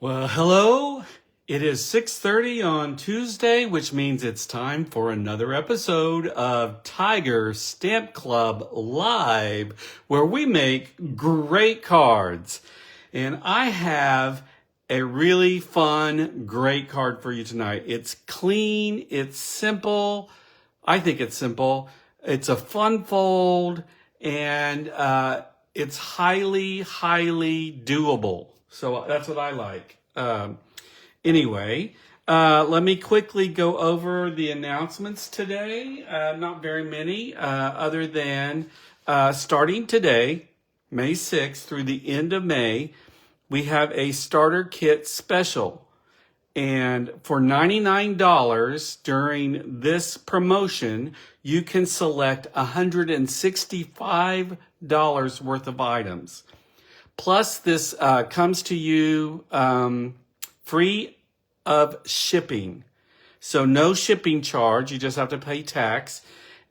Well, hello. It is 6:30 on Tuesday, which means it's time for another episode of Tiger Stamp Club Live, where we make great cards. And I have a really fun, great card for you tonight. It's clean, it's simple. I think it's simple. It's a fun fold, and it's highly, highly doable. So that's what I like. Anyway, let me quickly go over the announcements today. Not very many, other than starting today, May 6th through the end of May, we have a starter kit special. And for $99 during this promotion, you can select $165 worth of items. Plus, this comes to you free of shipping. So no shipping charge. You just have to pay tax.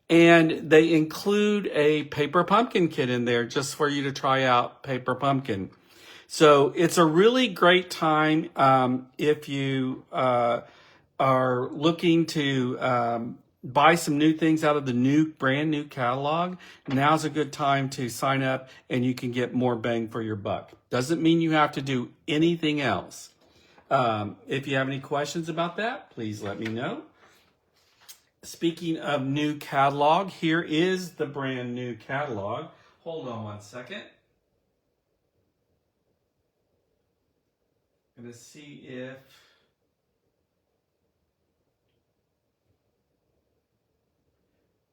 And they include a paper pumpkin kit in there just for you to try out paper pumpkin. So it's a really great time if you are looking to buy some new things out of the brand new catalog. Now's a good time to sign up and you can get more bang for your buck. Doesn't mean you have to do anything else. If you have any questions about that, please let me know. Speaking of new catalog, here is the brand new catalog. Hold on one second. I'm going to see if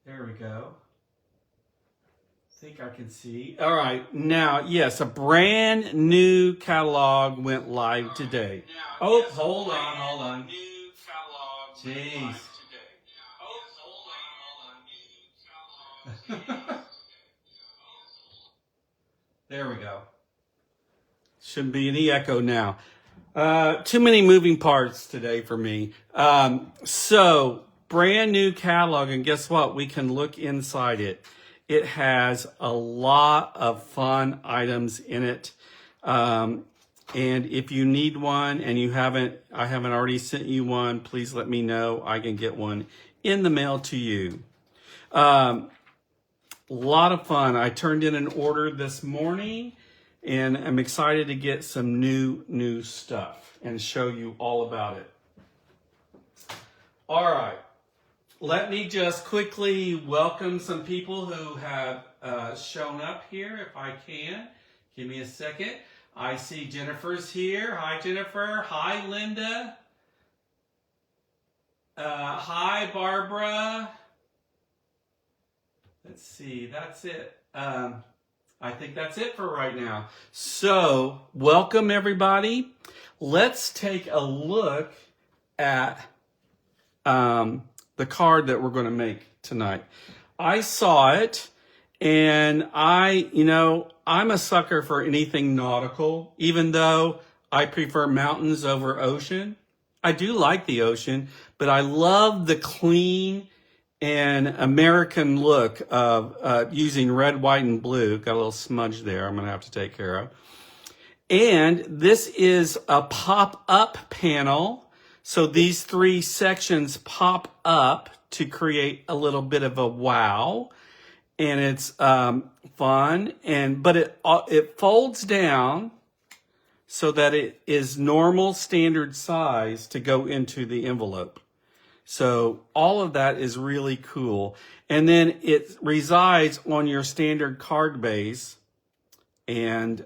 there we go. I think I can see. All right. Now, yes, a brand new catalog went live today. Oh, hold on. Jeez. There we go. Shouldn't be any echo now. Too many moving parts today for me. So, brand new catalog, and guess what? We can look inside it. It has a lot of fun items in it. And if you need one and I haven't already sent you one, please let me know. I can get one in the mail to you. A lot of fun. I turned in an order this morning and I'm excited to get some new stuff and show you all about it. All right. Let me just quickly welcome some people who have shown up here, if I can. Give me a second. I see Jennifer's here. Hi, Jennifer. Hi, Linda. Hi, Barbara. Let's see. That's it. I think that's it for right now. So, welcome, everybody. Let's take a look at the card that we're going to make tonight. I saw it and I'm a sucker for anything nautical, even though I prefer mountains over ocean. I do like the ocean, but I love the clean and American look of using red, white, and blue. Got a little smudge there I'm going to have to take care of. And this is a pop-up panel. So these three sections pop up to create a little bit of a wow, and it's fun. But it folds down so that it is normal standard size to go into the envelope. So all of that is really cool. And then it resides on your standard card base, and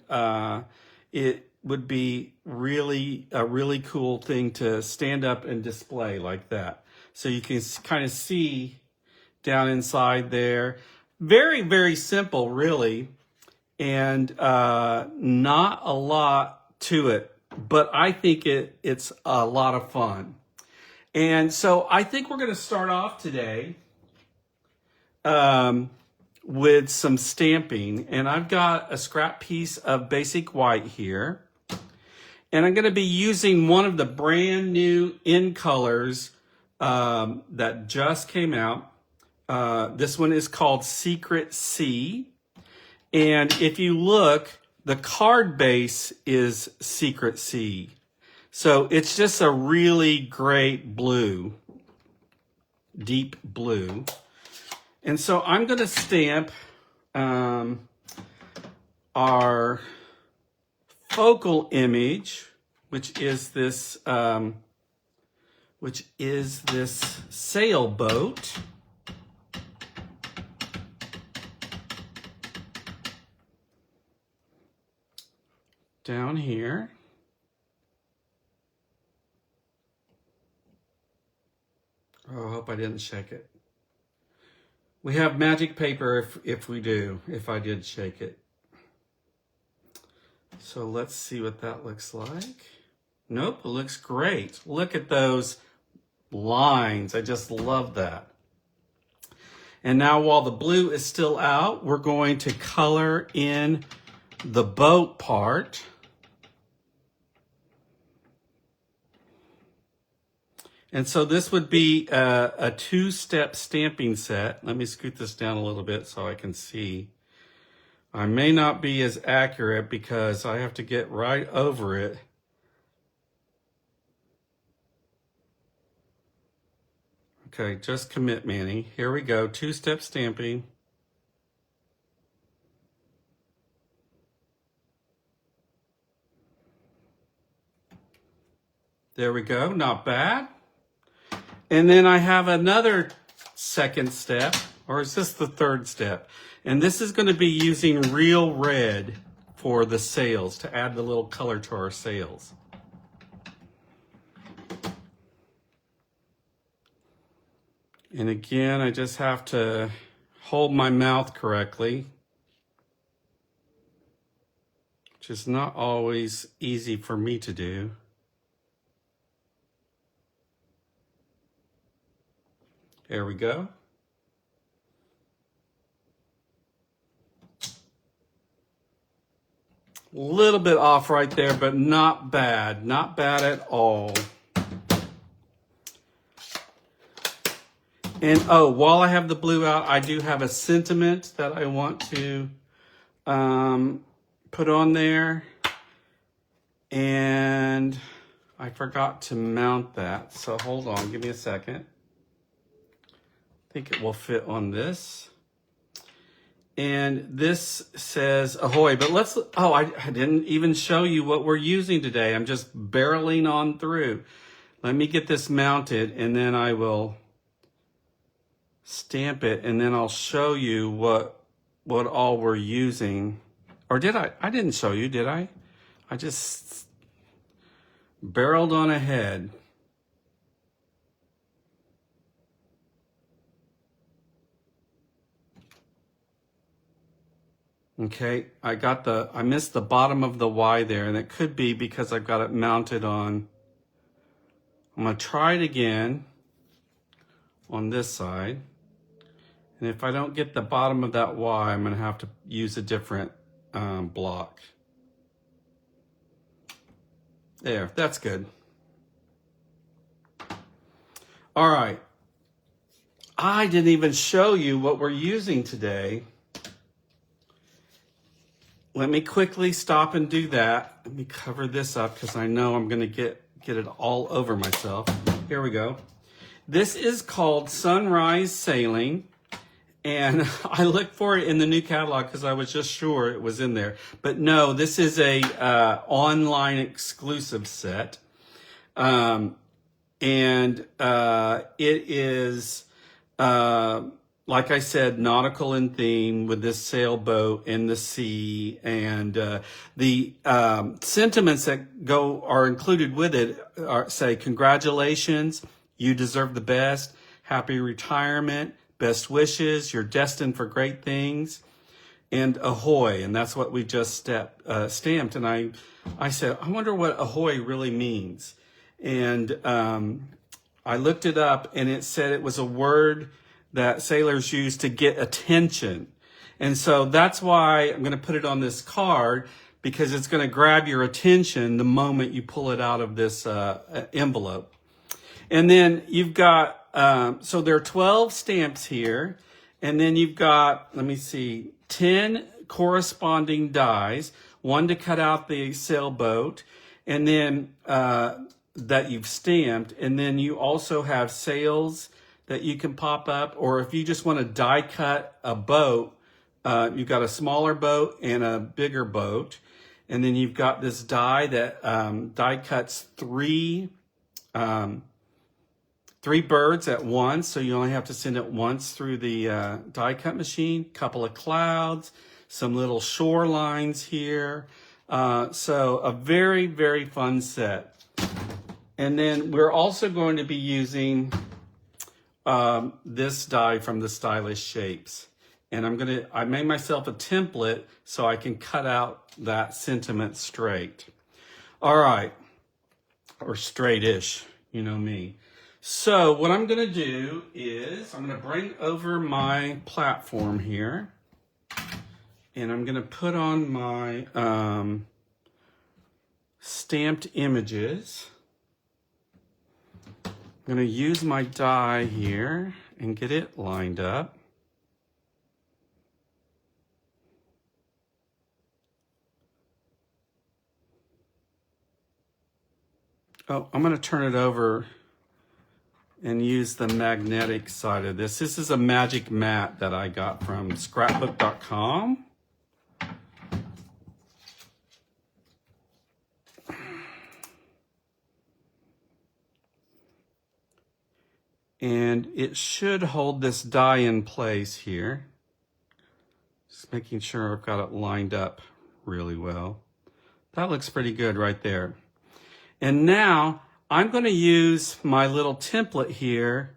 it would be a really cool thing to stand up and display like that. So you can kind of see down inside there. Very, very simple, really. And not a lot to it, but I think it's a lot of fun. And so I think we're going to start off today with some stamping. And I've got a scrap piece of basic white here. And I'm going to be using one of the brand new in colors that just came out. This one is called Secret C. And if you look, the card base is Secret C. So it's just a really great blue, deep blue. And so I'm going to stamp our focal image, which is this sailboat. Down here. Oh, I hope I didn't shake it. We have magic paper if I did shake it. So let's see what that looks like. Nope, it looks great. Look at those lines. I just love that. And now while the blue is still out, we're going to color in the boat part. And so this would be a two-step stamping set. Let me scoot this down a little bit so I can see. I may not be as accurate because I have to get right over it. Okay, just commit, Manny. Here we go, two-step stamping. There we go, not bad. And then I have another second step, or is this the third step? And this is going to be using real red for the sails, to add the little color to our sails. And again, I just have to hold my mouth correctly, which is not always easy for me to do. There we go. A little bit off right there, but not bad. Not bad at all. And oh, while I have the blue out, I do have a sentiment that I want to put on there. And I forgot to mount that. So hold on, give me a second. I think it will fit on this. And this says ahoy, but I didn't even show you what we're using today. I'm just barreling on through. Let me get this mounted and then I will stamp it and then I'll show you what all we're using. Or did I? I didn't show you, did I? I just barreled on ahead. Okay, I missed the bottom of the Y there, and it could be because I've got it mounted on. I'm gonna try it again on this side. And if I don't get the bottom of that Y, I'm gonna have to use a different block. There, that's good. All right, I didn't even show you what we're using today. Let me quickly stop and do that. Let me cover this up because I know I'm going to get it all over myself. Here we go. This is called Sunrise Sailing, and I looked for it in the new catalog because I was just sure it was in there. But no, this is a online exclusive set, and it is like I said, nautical in theme with this sailboat in the sea, and the sentiments that are included with it say, congratulations, you deserve the best, happy retirement, best wishes, you're destined for great things, and ahoy, and that's what we just stamped. And I said, I wonder what ahoy really means. And I looked it up, and it said it was a word that sailors use to get attention. And so that's why I'm going to put it on this card, because it's going to grab your attention the moment you pull it out of this envelope. And then you've got, so there are 12 stamps here. And then you've got, let me see, 10 corresponding dies, one to cut out the sailboat, and then that you've stamped, and then you also have sails that you can pop up, or if you just want to die cut a boat, you've got a smaller boat and a bigger boat, and then you've got this die that die cuts three birds at once, so you only have to send it once through the die cut machine. Couple of clouds, some little shorelines here. So a very, very fun set. And then we're also going to be using this die from the Stylish Shapes. And I made myself a template so I can cut out that sentiment straight. All right, or straight-ish, you know me. So what I'm gonna do is I'm gonna bring over my platform here, and I'm gonna put on my stamped images. I'm gonna use my die here and get it lined up. Oh, I'm gonna turn it over and use the magnetic side of this. This is a magic mat that I got from scrapbook.com. And it should hold this die in place here. Just making sure I've got it lined up really well. That looks pretty good right there. And now I'm going to use my little template here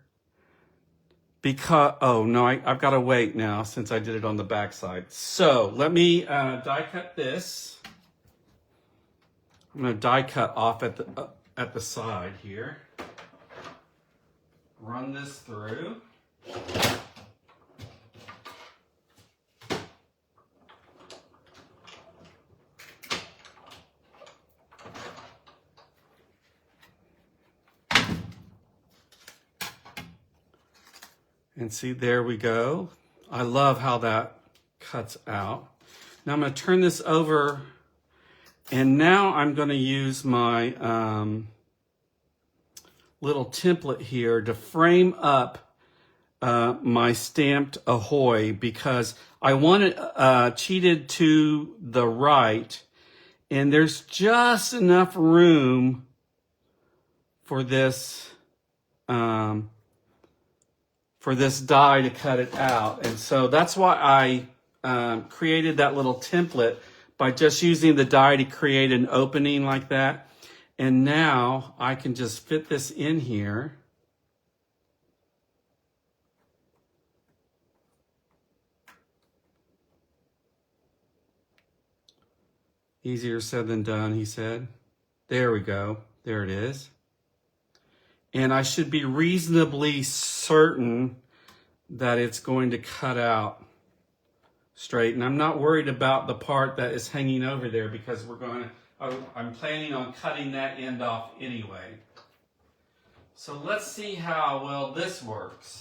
because, oh no, I've got to wait now since I did it on the back side. So let me die cut this. I'm going to die cut off at the side here. Run this through. And see, there we go. I love how that cuts out. Now I'm going to turn this over, and now I'm going to use my little template here to frame up my stamped ahoy, because I want it cheated to the right, and there's just enough room for this die to cut it out. And so that's why I created that little template by just using the die to create an opening like that. And now I can just fit this in here. Easier said than done, he said. There we go. There it is. And I should be reasonably certain that it's going to cut out straight. And I'm not worried about the part that is hanging over there, because I'm planning on cutting that end off anyway. So let's see how well this works.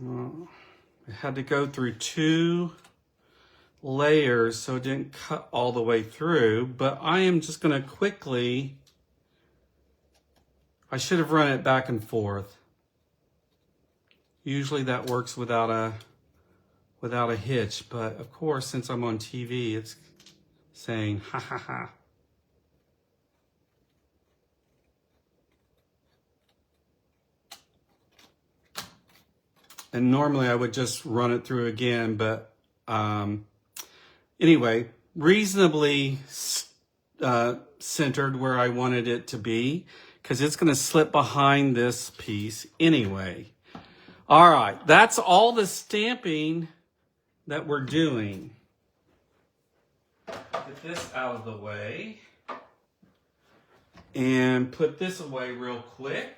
I had to go through 2 layers so it didn't cut all the way through, but I am just going to quickly, I should have run it back and forth. Usually that works without a hitch, but of course, since I'm on TV, it's saying ha ha ha. And normally I would just run it through again, but anyway, reasonably centered where I wanted it to be, because it's going to slip behind this piece anyway. All right, that's all the stamping that we're doing. Get this out of the way and put this away real quick.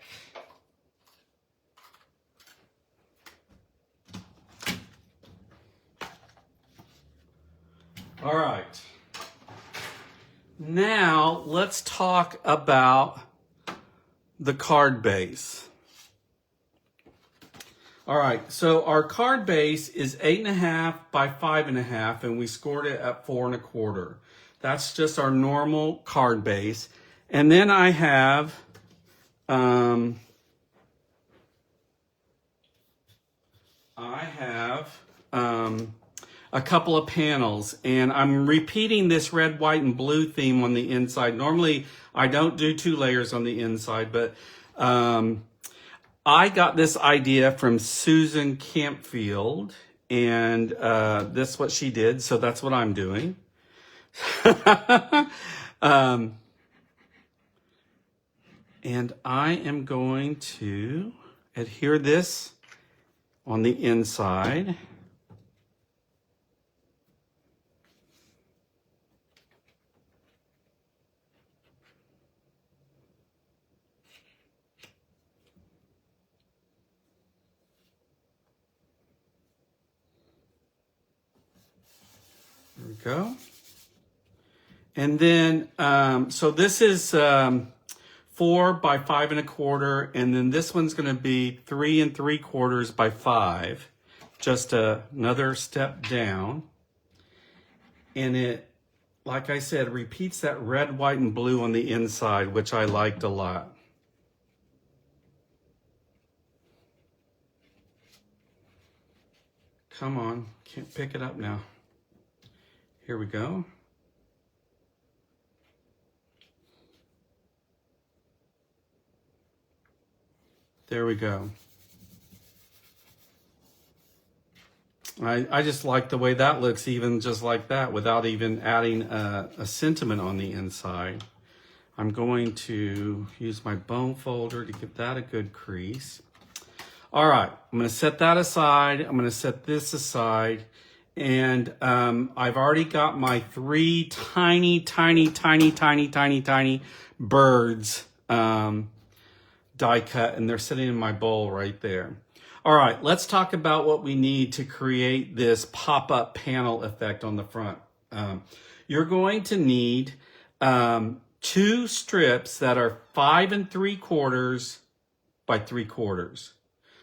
All right, now let's talk about the card base. All right, so our card base is 8.5 by 5.5, and we scored it at 4.25. That's just our normal card base. And then I have a couple of panels, and I'm repeating this red, white, and blue theme on the inside. Normally, I don't do 2 layers on the inside, but I got this idea from Susan Campfield, and this is what she did, so that's what I'm doing. And I am going to adhere this on the inside. There we go. And then, so this is 4 by 5.25, and then this one's going to be 3 3/4 by 5. Just another step down. And it, like I said, repeats that red, white, and blue on the inside, which I liked a lot. Come on, can't pick it up now. Here we go. There we go. I just like the way that looks, even just like that, without even adding a sentiment on the inside. I'm going to use my bone folder to give that a good crease. All right, I'm going to set that aside. I'm going to set this aside. And I've already got my 3 tiny birds die cut, and they're sitting in my bowl right there. All right, let's talk about what we need to create this pop-up panel effect on the front. You're going to need 2 strips that are 5 3/4 by 3/4.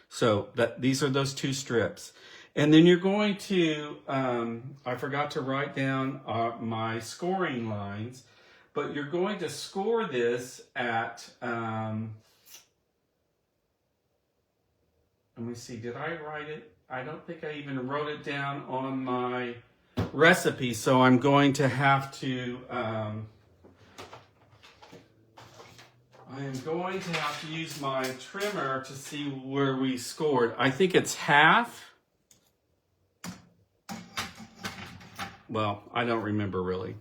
So these are those 2 strips. And then you're going to, I forgot to write down my scoring lines, but you're going to score this at, let me see, did I write it? I don't think I even wrote it down on my recipe, so I'm going to have to, I am going to have to use my trimmer to see where we scored. I think it's half. Well, I don't remember really.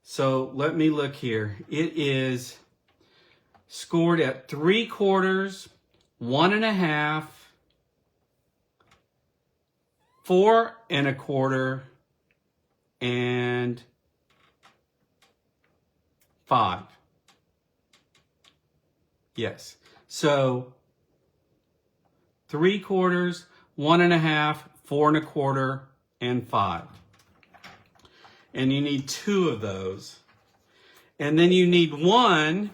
So let me look here. It is scored at 3/4, 1.5, 4 1/4, and 5. Yes. So 3/4, 1.5, 4 1/4, and 5. And you need 2 of those. And then you need 1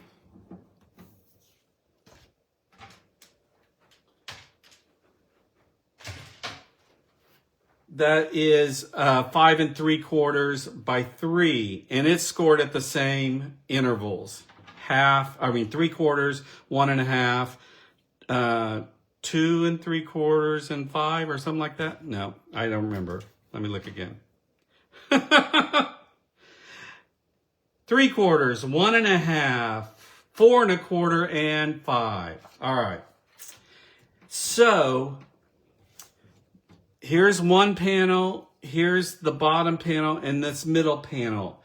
that is 5 3/4 by 3, and it's scored at the same intervals. 3/4, 1.5, 2 3/4, and 5, or something like that. No, I don't remember. Let me look again. 3/4, 1.5, 4 1/4, and 5. All right. So here's one panel, here's the bottom panel, and this middle panel.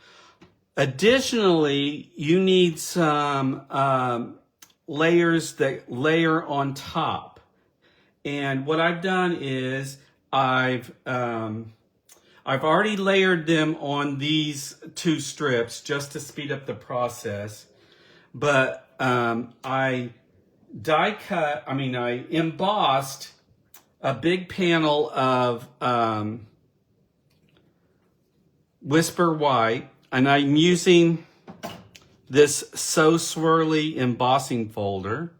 Additionally, you need some layers that layer on top. And what I've done is I've already layered them on these 2 strips just to speed up the process. But I embossed a big panel of Whisper White, and I'm using this So Swirly embossing folder.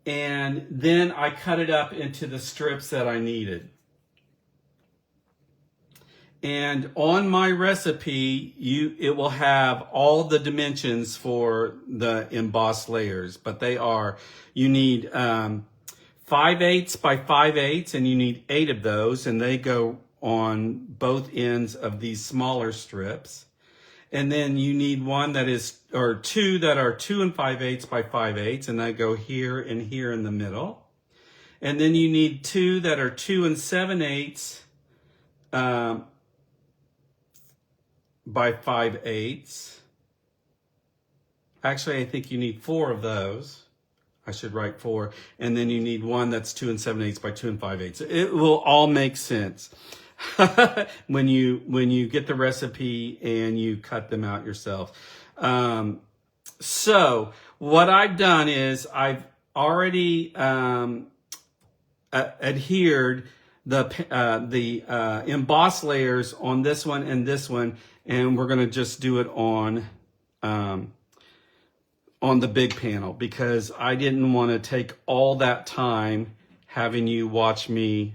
And then I cut it up into the strips that I needed. And on my recipe, it will have all the dimensions for the embossed layers, but they are, you need 5/8 by 5/8, and you need 8 of those, and they go on both ends of these smaller strips. And then you need one that is, or two that are 2 5/8 by 5/8, and they go here and here in the middle. And then you need 2 that are 2 7/8 by 5/8. Actually, I think you need 4 of those. I should write 4. And then you need one that's 2 7/8 by 2 5/8. It will all make sense when you get the recipe and you cut them out yourself. So what I've done is I've already adhered the embossed layers on this one, and we're going to just do it on the big panel, because I didn't want to take all that time having you watch me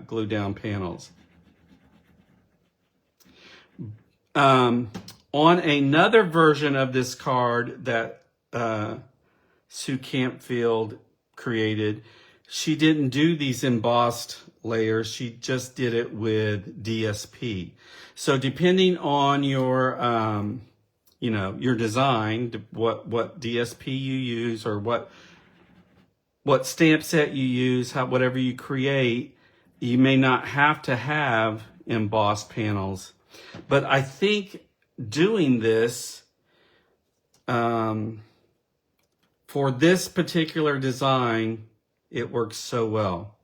glue down panels. On another version of this card that Sue Campfield created, she didn't do these embossed layers. She just did it with DSP. So depending on your, your design, what DSP you use, or what stamp set you use, whatever you create, you may not have to have embossed panels. But I think doing this for this particular design, it works so well.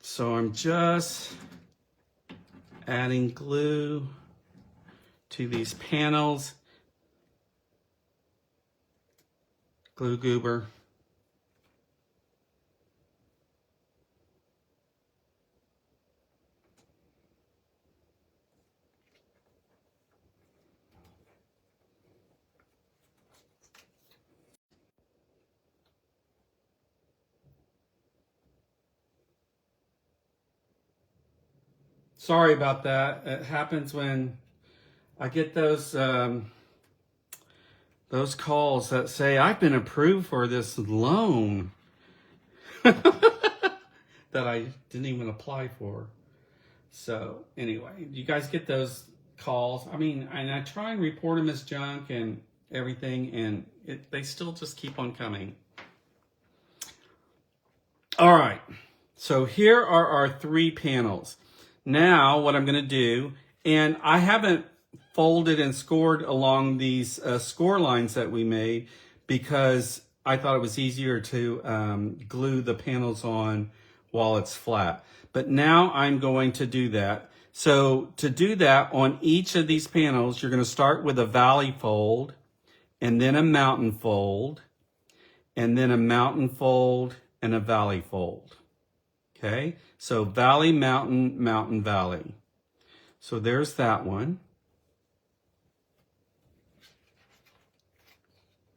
So I'm just adding glue to these panels. Glue goober. Sorry about that. It happens when I get those calls that say, I've been approved for this loan that I didn't even apply for. So anyway, you guys get those calls. I mean, and I try and report them as junk and everything, and they still just keep on coming. All right, so here are our 3 panels. Now what I'm going to do, and I haven't folded and scored along these score lines that we made, because I thought it was easier to glue the panels on while it's flat. But now I'm going to do that. So to do that, on each of these panels, you're going to start with a valley fold, and then a mountain fold, and then a mountain fold, and a valley fold. Okay, so valley, mountain, mountain, valley. So there's that one.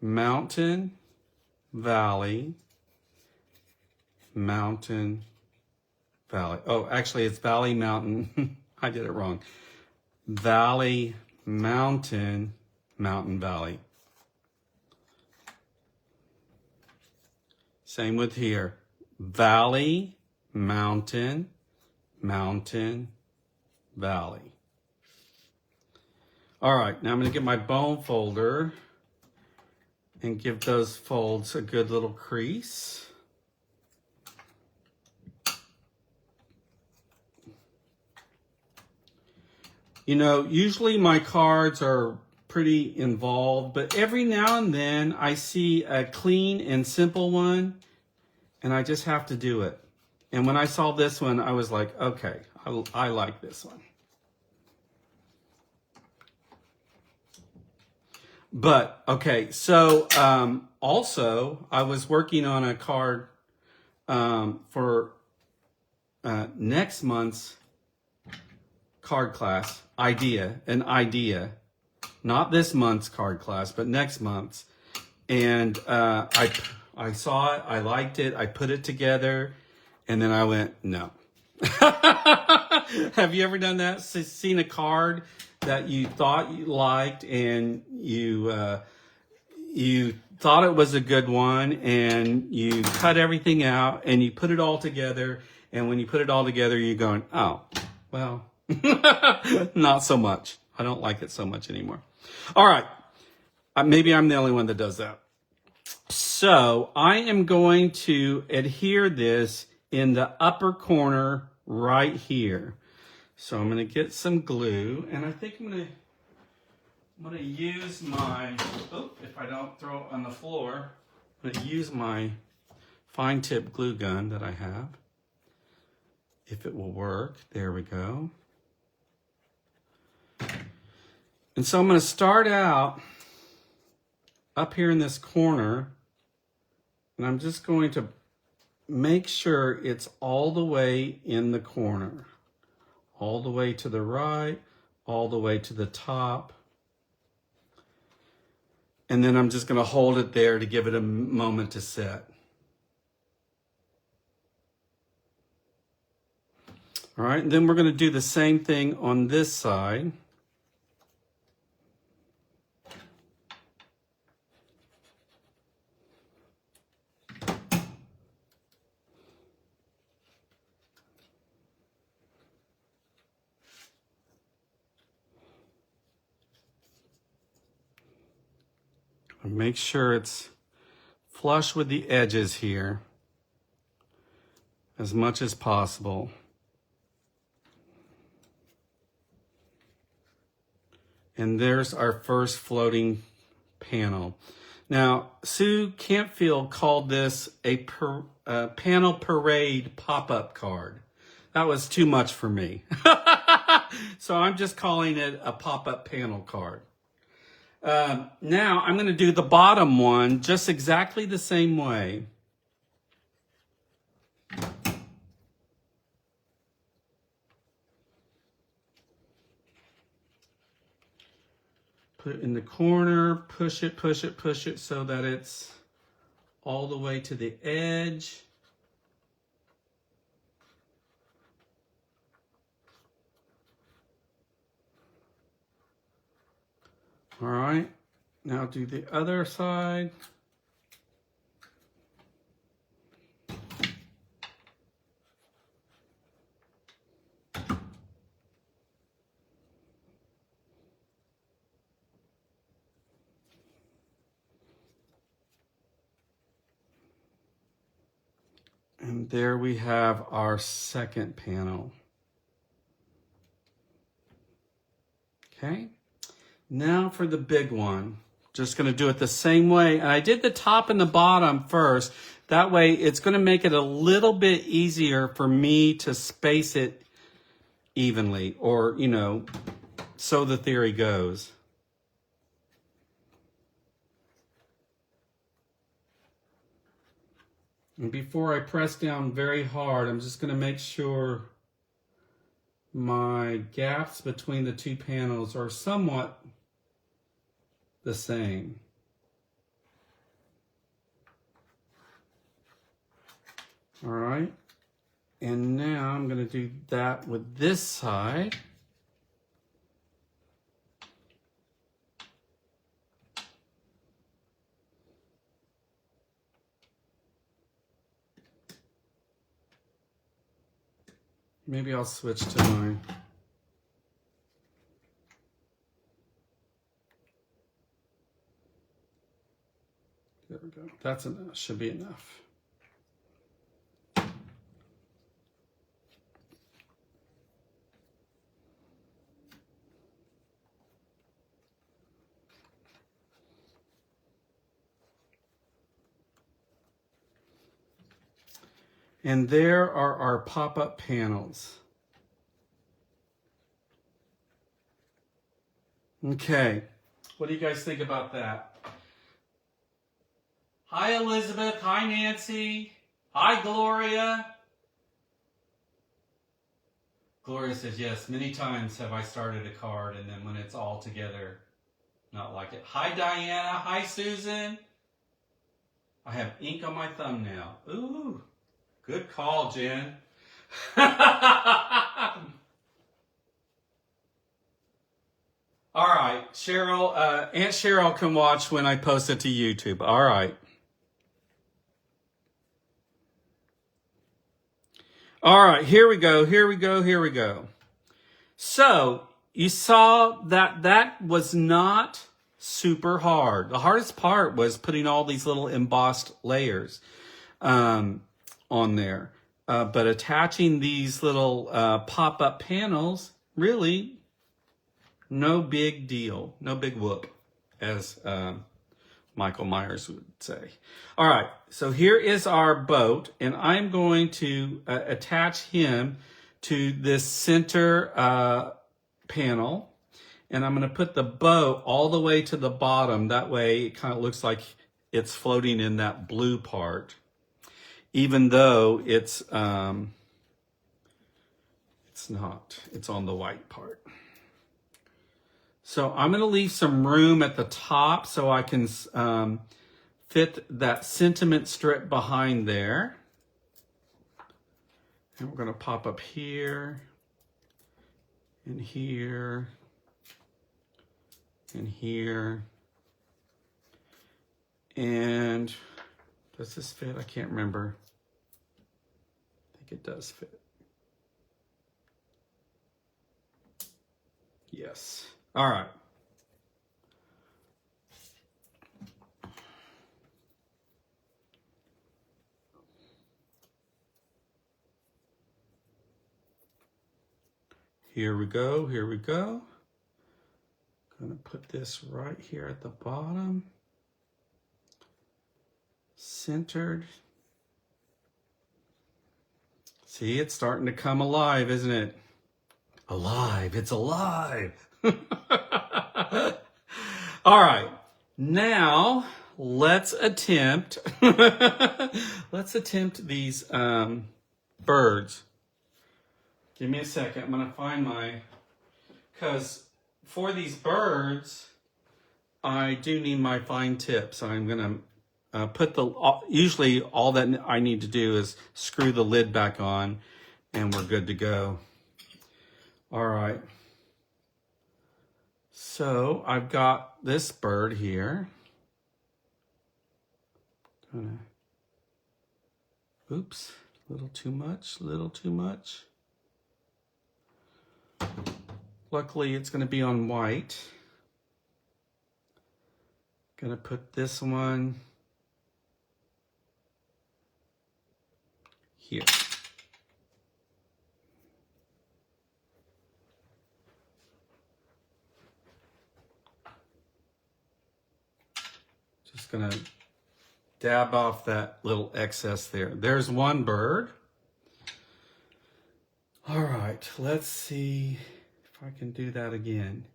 Mountain, valley, mountain, valley. Oh, actually it's valley, mountain. I did it wrong. Valley, mountain, mountain, valley. Same with here. Valley, mountain, mountain, valley. All right, now I'm going to get my bone folder and give those folds a good little crease. You know, usually my cards are pretty involved, but every now and then I see a clean and simple one, and I just have to do it. And when I saw this one, I was like, okay, I like this one. But, okay, so also I was working on a card for next month's card class an idea, not this month's card class, but next month's. And I saw it, I liked it, I put it together, and then I went, no. Have you ever done that? Seen a card that you thought you liked and you thought it was a good one, and you cut everything out and you put it all together, and when you put it all together, you're going, oh, well, not so much. I don't like it so much anymore. All right. Maybe I'm the only one that does that. So I am going to adhere this in the upper corner right here. So I'm going to get some glue, and I think I'm going to use my, if I don't throw it on the floor, I'm going to use my fine tip glue gun that I have. If it will work, there we go. And so I'm going to start out up here in this corner, and I'm just going to make sure it's all the way in the corner, all the way to the right, all the way to the top. And then I'm just going to hold it there to give it a moment to set. All right, and then we're going to do the same thing on this side. Make sure it's flush with the edges here as much as possible. And there's our first floating panel. Now, Sue Campfield called this a panel parade pop-up card. That was too much for me. So I'm just calling it a pop-up panel card. Now I'm going to do the bottom one just exactly the same way. Put it in the corner, push it so that it's all the way to the edge. All right, now do the other side. And there we have our second panel. Okay. Now for the big one. Just going to do it the same way. And I did the top and the bottom first. That way it's going to make it a little bit easier for me to space it evenly, or, you know, so the theory goes. And before I press down very hard, I'm just going to make sure my gaps between the two panels are somewhat the same. All right, and now I'm going to do that with this side. Maybe I'll switch to mine. There we go. That's enough. Should be enough. And there are our pop-up panels. Okay, what do you guys think about that? Hi, Elizabeth. Hi, Nancy. Hi, Gloria. Gloria says, yes, many times have I started a card and then when it's all together, not like it. Hi, Diana. Hi, Susan. I have ink on my thumb now. Ooh, good call, Jen. All right, Cheryl, Aunt Cheryl can watch when I post it to YouTube. All right. All right, here we go, here we go, here we go. So, you saw that that was not super hard. The hardest part was putting all these little embossed layers on there. But attaching these little pop-up panels, really, no big deal. No big whoop, as Michael Myers would say. All right, so here is our boat, and I'm going to attach him to this center panel, and I'm going to put the boat all the way to the bottom. That way it kind of looks like it's floating in that blue part, even though it's not. It's on the white part. So I'm going to leave some room at the top so I can fit that sentiment strip behind there. And we're going to pop up here, and here, and here. And does this fit? I can't remember. I think it does fit. Yes. All right. Here we go, here we go. Gonna put this right here at the bottom. Centered. See, it's starting to come alive, isn't it? Alive, it's alive. All right, now let's attempt these birds. Give me a second. I'm gonna find because for these birds, I do need my fine tips. I'm gonna put usually all that I need to do is screw the lid back on, and we're good to go. All right. So I've got this bird here. Oops, a little too much, Luckily, it's going to be on white. Gonna put this one here. Just gonna dab off that little excess there. There's one bird. All right, let's see if I can do that again.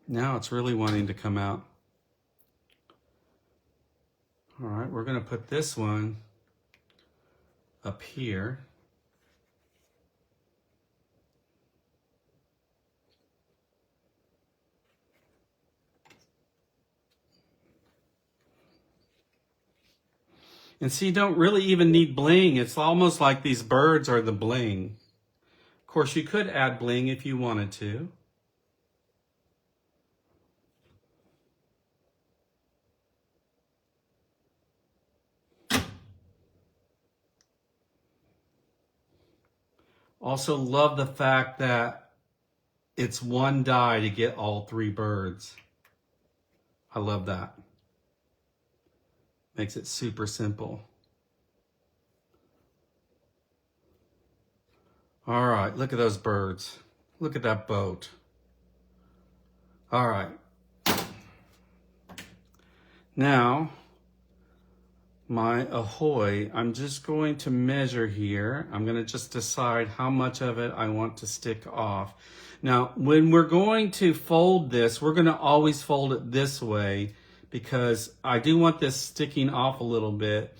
Now it's really wanting to come out. All right, we're going to put this one up here. And see, you don't really even need bling. It's almost like these birds are the bling. Of course, you could add bling if you wanted to. Also love the fact that it's one die to get all three birds. I love that. Makes it super simple. All right, look at those birds. Look at that boat. All right. Now, my ahoy. I'm just going to measure here. I'm going to just decide how much of it I want to stick off. Now, when we're going to fold this, we're going to always fold it this way because I do want this sticking off a little bit.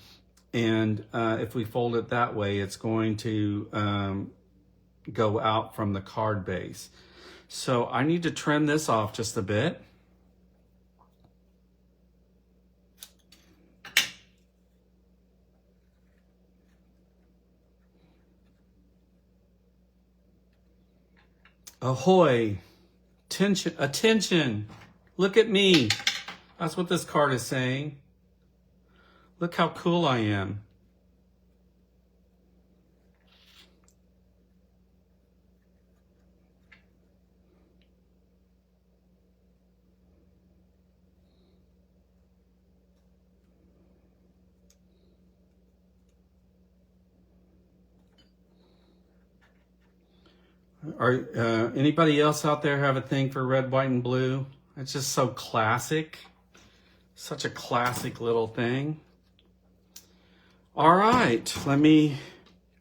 And if we fold it that way, it's going to go out from the card base. So I need to trim this off just a bit. Ahoy, attention, attention, look at me. That's what this card is saying. Look how cool I am. Anybody else out there have a thing for red, white, and blue? It's just so classic. Such a classic little thing. All right, let me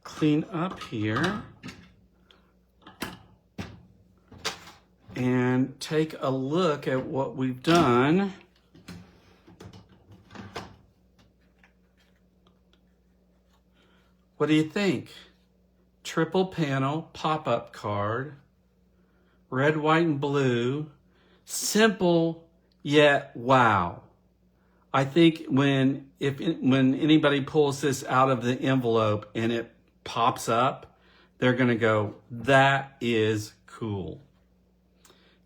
clean up here and take a look at what we've done. What do you think? Triple panel pop-up card, red, white, and blue, simple yet wow. I think when anybody pulls this out of the envelope and it pops up, they're gonna go, that is cool.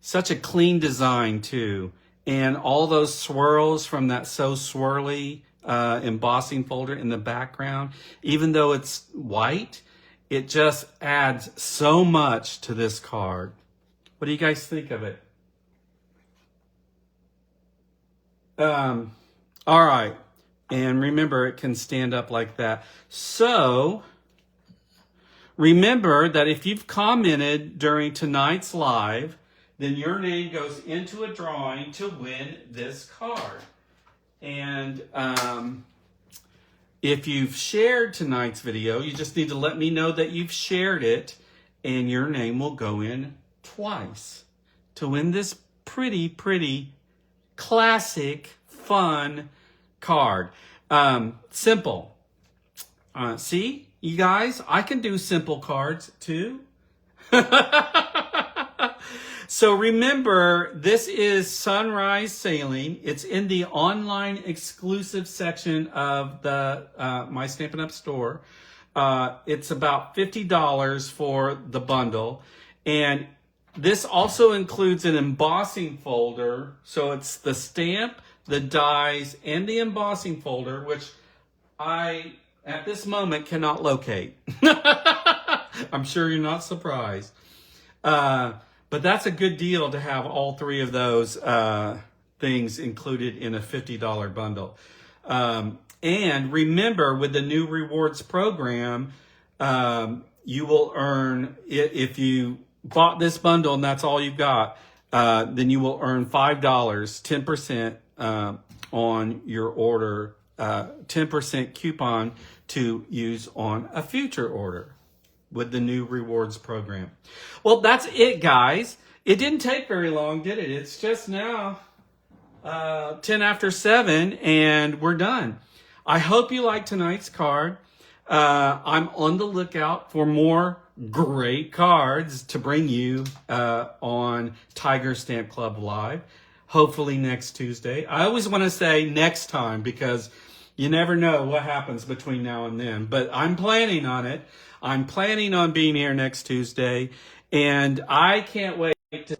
Such a clean design too. And all those swirls from that So Swirly embossing folder in the background, even though it's white, it just adds so much to this card. What do you guys think of it? All right. And remember, it can stand up like that. So remember that if you've commented during tonight's live, then your name goes into a drawing to win this card. And if you've shared tonight's video, you just need to let me know that you've shared it, and your name will go in twice to win this pretty, pretty classic, fun card. Simple. See, you guys, I can do simple cards too. So remember, this is Sunrise Sailing. It's in the online exclusive section of the My Stampin' Up! Store. It's about $50 for the bundle. And this also includes an embossing folder. So it's the stamp, the dies, and the embossing folder, which I, at this moment, cannot locate. I'm sure you're not surprised. But that's a good deal to have all three of those things included in a $50 bundle. And remember, with the new rewards program, you will earn, if you bought this bundle and that's all you've got, then you will earn $5, 10% on your order, 10% coupon to use on a future order with the new rewards program. Well, that's it, guys. It didn't take very long, did it? It's just now 10 after 7, and we're done. I hope you liked tonight's card. I'm on the lookout for more great cards to bring you on Tiger Stamp Club Live, hopefully next Tuesday. I always want to say next time because you never know what happens between now and then, but I'm planning on it. I'm planning on being here next Tuesday, and I can't wait to